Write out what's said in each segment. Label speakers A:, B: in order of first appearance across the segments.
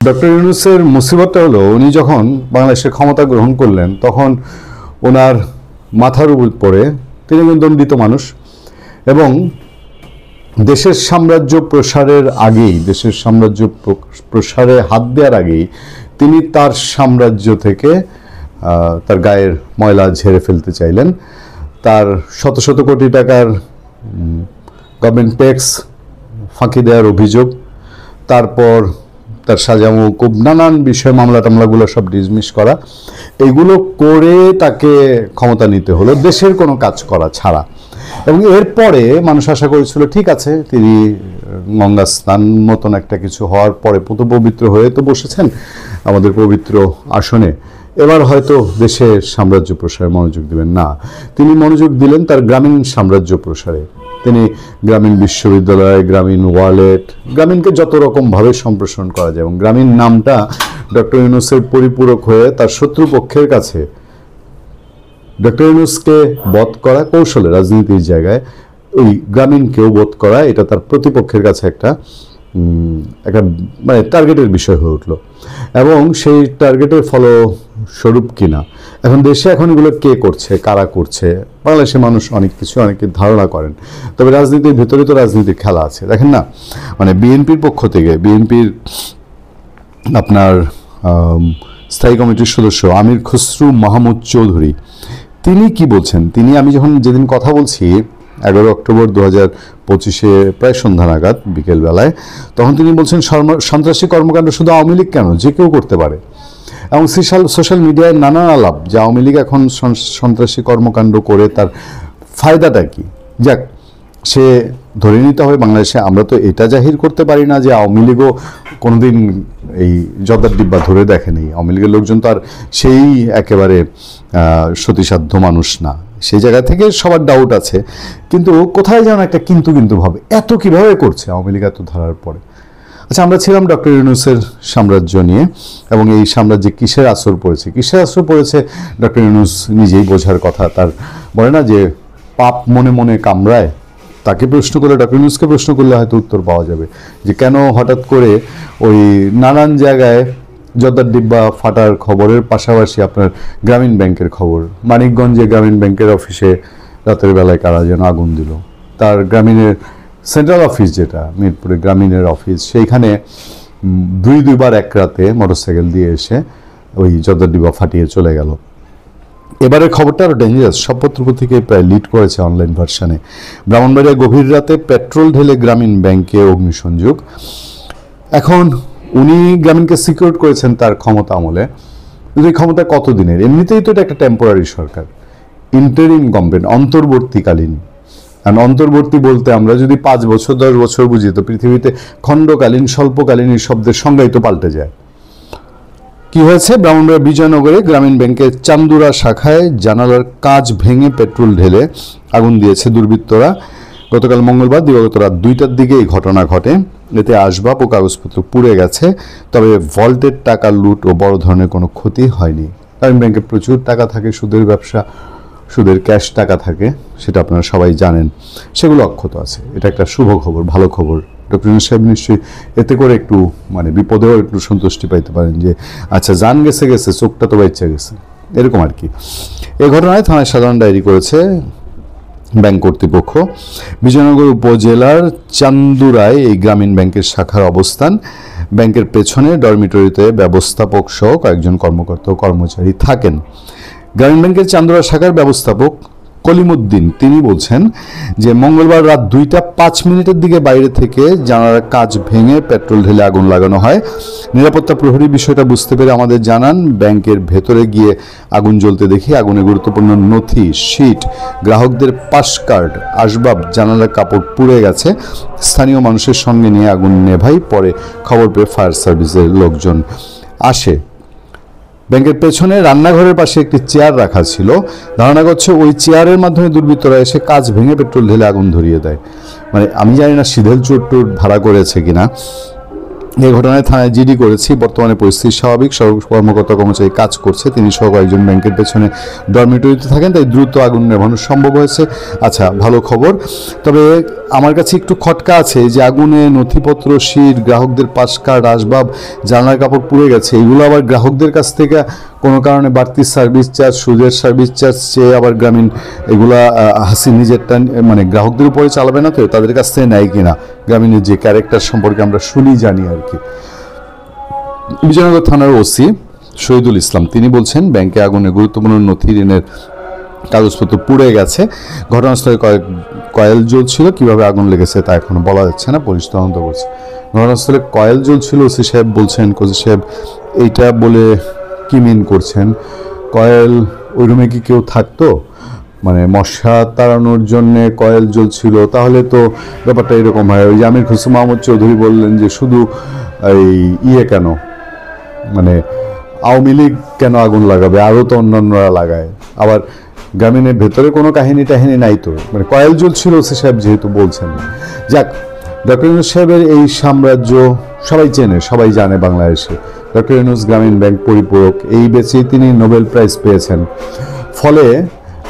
A: Doctor ইউনূসের মুসিবতটা হলো উনি যখন বাংলাদেশের ক্ষমতা গ্রহণ করলেন তখন ওনার মাথার উপরে তিনি একজন দণ্ডিত মানুষ এবং দেশের সাম্রাজ্য প্রসারের আগেই দেশের সাম্রাজ্য প্রসারে হাত দেওয়ার আগেই তিনি তার সাম্রাজ্য থেকে তার গায়ের ময়লা ঝেড়ে ফেলতে চাইলেন। তার শত শত কোটি টাকার গভর্নমেন্ট ট্যাক্স ফাঁকি দেওয়ার অভিযোগ, তারপর তার সাজামুকুব নানান বিষয় মামলা টামলাগুলো সব ডিসমিস করা, এগুলো করে তাকে ক্ষমতা নিতে হলো দেশের কোনো কাজ করা ছাড়া। এবং এরপরে মানুষ আশা করেছিল ঠিক আছে তিনি গঙ্গা স্নান মতন একটা কিছু হওয়ার পরে পবিত্র হয়ে তো বসেছেন আমাদের পবিত্র আসনে, এবার হয়তো দেশের সাম্রাজ্য প্রসারে মনোযোগ দিবেন। না, তিনি মনোযোগ দিলেন তার গ্রামীণ সাম্রাজ্য প্রসারে। তিনি গ্রামীণ বিশ্ববিদ্যালয়, গ্রামীণ ওয়ালেট, গ্রামীণকে যত রকমভাবে সম্প্রসারণ করা যায় এবং গ্রামীণ নামটা ডক্টর ইউনূসের পরিপূরক হয়ে তার শত্রুপক্ষের কাছে ডক্টর ইউনূসকে বধ করা কৌশলে রাজনীতির জায়গায় ওই গ্রামীণকেও বধ করা, এটা তার প্রতিপক্ষের কাছে একটা মানে টার্গেটের বিষয় হয়ে উঠলো। এবং সেই টার্গেটের ফলস্বরূপ কিনা এখন দেশে এখন এগুলো কে করছে, কারা করছে, বাংলাদেশের মানুষ অনেক কিছু অনেকে ধারণা করেন। তবে রাজনীতির ভেতরে তো রাজনীতির খেলা আছে। দেখেন না, মানে বিএনপির পক্ষ থেকে বিএনপির আপনার স্থায়ী কমিটির সদস্য আমির খসরু মাহমুদ চৌধুরী তিনি কি বলছেন, আমি যখন যেদিন কথা বলছি 11 অক্টোবর 2025 প্রায় সন্ধ্যা নাগাদ বিকেলবেলায়, তখন তিনি বলছেন সন্ত্রাসী কর্মকাণ্ড শুধু আওয়ামী লীগ কেন, যে কেউ করতে পারে। এবং সোশ্যাল মিডিয়ায় নানান আলাপ যে আওয়ামী লীগ এখন সন্ত্রাসী কর্মকাণ্ড করে তার ফায়দাটা কি। যাক, সে ধরে নিতে হবে বাংলাদেশে আমরা তো এটা জাহির করতে পারি না যে আওয়ামী লীগও কোনোদিন এই জর্দার ডিব্বা ধরে দেখেনি। আওয়ামী লীগের লোকজন তো আর সেই একেবারে সতীসাধ্য মানুষ না, সেই জায়গা থেকে সবার ডাউট আছে। কিন্তু কোথায় যেন একটা কিন্তু ভাবে এত কিভাবে করছে আওয়ামী লীগ এত ধরার পরে। আচ্ছা, আমরা ছিলাম ডক্টর ইউনূসের সাম্রাজ্য নিয়ে এবং এই সাম্রাজ্যে কিসের আসর পড়েছে ডক্টর ইউনূস নিজেই বোঝার কথা। তার বলে না যে পাপ মনে মনে কামড়ায়, তাকে প্রশ্ন করলে ডক্টর ইউনূসকে প্রশ্ন করলে হয়তো উত্তর পাওয়া যাবে যে কেন হঠাৎ করে ওই নানান জায়গায় জর্দার ডিব্বা ফাটার খবরের পাশাপাশি আপনার গ্রামীণ ব্যাংকের খবর, মানিকগঞ্জে গ্রামীণ ব্যাংকের অফিসে রাতের বেলায় কারা যেন আগুন দিল। তার গ্রামীণের সেন্ট্রাল অফিস যেটা মিরপুরে গ্রামীণের অফিস, সেইখানে দুইবার এক রাতে মোটরসাইকেল দিয়ে এসে ওই জর্দার ডিব্বা ফাটিয়ে চলে গেল। এবারের খবরটা আরও ডেঞ্জারাস, সব পত্রপত্রিকায় প্রায় লিড করেছে অনলাইন ভার্সানে। ব্রাহ্মণবাড়িয়া গভীর রাতে পেট্রোল ঢেলে গ্রামীণ ব্যাংকে অগ্নিসংযোগ। এখন উনি গ্রামীণকে সিকিউর করেছেন তার ক্ষমতা আমলে, কিন্তু এই ক্ষমতা কতদিনের? এমনিতেই তো এটা একটা টেম্পোরারি সরকার, ইন্টারিম গভর্নমেন্ট, অন্তর্বর্তীকালীন। কারণ অন্তর্বর্তী বলতে আমরা যদি 5 বছর 10 বছর বুঝি তো পৃথিবীতে খণ্ডকালীন স্বল্পকালীন এই শব্দের সংজ্ঞাই তো পাল্টে যায়। কি হয়েছে? ব্রাহ্মণবাড়িয়া বিজয়নগরে গ্রামীণ ব্যাংকের চান্দুরা শাখায় জানালার কাঁচ ভেঙে পেট্রোল ঢেলে আগুন দিয়েছে দুর্বৃত্তরা। গতকাল মঙ্গলবার দিবাগত রাত 2টার দিকে এই ঘটনা ঘটে। এতে আসবাব ও কাগজপত্র পুড়ে গেছে, তবে ভল্টের টাকা লুট ও বড় ধরনের কোনো ক্ষতি হয়নি। গ্রামীণ ব্যাংকে প্রচুর টাকা থাকে, সুদের ব্যবসা, সুদের ক্যাশ টাকা থাকে, সেটা আপনারা সবাই জানেন, সেগুলো অক্ষত আছে। এটা একটা শুভ খবর, ভালো খবর। ডক্টর ইউনূস সাহেব নিশ্চয়ই এতে করে একটু মানে বিপদেও একটু সন্তুষ্টি পাইতে পারেন যে আচ্ছা জান গেছে চোখটা তো বাচ্চা গেছে, এরকম আর কি। এই ঘটনায় থানায় সাধারণ ডায়েরি করেছে ব্যাংক কর্তৃপক্ষ। বিজয়নগর উপজেলার চান্দুরায় এই গ্রামীণ ব্যাংকের শাখার অবস্থান। ব্যাংকের পেছনে ডরমিটরিতে ব্যবস্থাপক সহ কয়েকজন কর্মকর্তা ও কর্মচারী থাকেন। গ্রামীণ ব্যাংকের চান্দুরা শাখার ব্যবস্থাপক কলিমুদ্দিন তিনি বলছেন যে মঙ্গলবার রাত 2:05 দিকে বাইরে থেকে জানালার কাঁচ ভেঙে পেট্রোল ঢেলে আগুন লাগানো হয়। নিরাপত্তা প্রহরী বিষয়টা বুঝতে পেরে আমাদের জানান। ব্যাংকের ভেতরে গিয়ে আগুন জ্বলতে দেখি আগুনে গুরুত্বপূর্ণ নথি, শীট, গ্রাহকদের পাস কার্ড, আসবাব, জানালার কাপড় পুড়ে গেছে। স্থানীয় মানুষের সঙ্গে নিয়ে আগুন নেভাই। পরে খবর পেয়ে ফায়ার সার্ভিসের লোকজন আসে। ব্যাংকের পেছনে রান্নাঘরের পাশে একটি চেয়ার রাখা ছিল। ধারণা করছে ওই চেয়ারের মাধ্যমে দুর্বৃত্তরা এসে কাঁচ ভেঙে পেট্রোল ঢেলে আগুন ধরিয়ে দেয়। মানে আমি জানি না সিধেল চোর ভাড়া করেছে কিনা, এই ঘটনায় থানায় জিডি করেছি। বর্তমানে পরিস্থিতি স্বাভাবিক, সব কর্মকর্তা কর্মচারী কাজ করছে। তিনি সহ কয়েকজন ব্যাংকের পেছনে ডরমিটরিতে থাকেন, তাই দ্রুত আগুন নেভানো সম্ভব হয়েছে। আচ্ছা, ভালো খবর। তবে আমার কাছে একটু খটকা আছে যে আগুনে নথিপত্র, শিট, গ্রাহকদের পাস কার্ড, আসবাব, জানলার কাপড় পুড়ে গেছে। এগুলো আবার গ্রাহকদের কাছ থেকে কোনো কারণে বাড়তি সার্ভিস চার্জ, সুদের সার্ভিস চার্জ চেয়ে আবার গ্রামীণ এগুলা হাসি নিজেরটা মানে গ্রাহকদের উপরে চালাবে না, তো তাদের কাছ থেকে নেয় কিনা, গ্রামীণের যে ক্যারেক্টার সম্পর্কে আমরা শুনি জানি আর কি। বিজয়নগর থানার ওসি শহীদুল ইসলাম তিনি বলছেন, ব্যাংকে আগুনে গুরুত্বপূর্ণ নথি, ঋণের কাগজপত্র পুড়ে গেছে। ঘটনাস্থলে কয়েল জ্বলছিল, কিভাবে আগুন লেগেছে তা এখনো বলা যাচ্ছে না, পুলিশ তদন্ত করছে। ঘটনাস্থলে কয়েল জ্বলছিল, ওসি সাহেব বলছেন, কোচি সাহেব এইটা বলে কি মিন করছেন? কয়েল ওই রুমে কি কেউ থাকতো? মানে মশা তাড়ানোর জন্য কয়েল জ্বলছিল, তাহলে তো ব্যাপারটা এরকম হয়। ওই যে আমির হোসেন মাহমুদ চৌধুরী বললেন যে শুধু এই কেন, মানে আওয়ামী লীগ কেন আগুন লাগাবে, আরও তো অন্যান্যরা লাগায়। আবার গ্রামীণের ভেতরে কোনো কাহিনী টাহিনী নাই তো, মানে কয়েল জ্বলছিল ওসি সাহেব যেহেতু বলছেন। যাক, ডক্টর ইউনূস সাহেবের এই সাম্রাজ্য সবাই চেনে, সবাই জানে বাংলাদেশে। ডক্টর ইউনূস গ্রামীণ ব্যাংক পরিপূরক, এই বেচেই তিনি নোবেল প্রাইজ পেয়েছেন। ফলে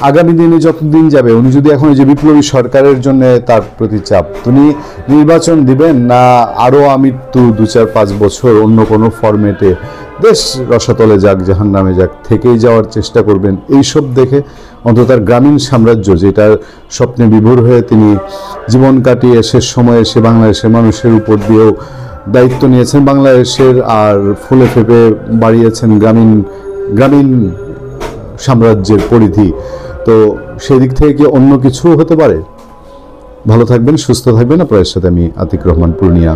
A: আগামী দিনে যতদিন যাবে, উনি যদি এখন যে বিপ্লবী সরকারের জন্য তার প্রতি চাপ, তিনি নির্বাচন দিবেন না আরও আমৃত্যু 2-4-5 বছর অন্য কোনো ফরম্যাটে দেশ রসাতলে যাক, জাহান্নামে যাক, থেকেই যাওয়ার চেষ্টা করবেন। এইসব দেখে অন্তত তার গ্রামীণ সাম্রাজ্য, যেটার স্বপ্নে বিভোর হয়ে তিনি জীবন কাটিয়ে শেষ সময়ে এসে বাংলাদেশের মানুষের উপর দিয়েও দায়িত্ব নিয়েছেন বাংলাদেশের, আর ফুলে ফেপে বাড়িয়েছেন গ্রামীণ সাম্রাজ্যের পরিধি। তো সেই দিক থেকে কি অন্য কিছু হতে পারে? ভালো থাকবেন, সুস্থ থাকবেন। আপনাদের সাথে আমি আতিক রহমান, পূর্ণিয়া।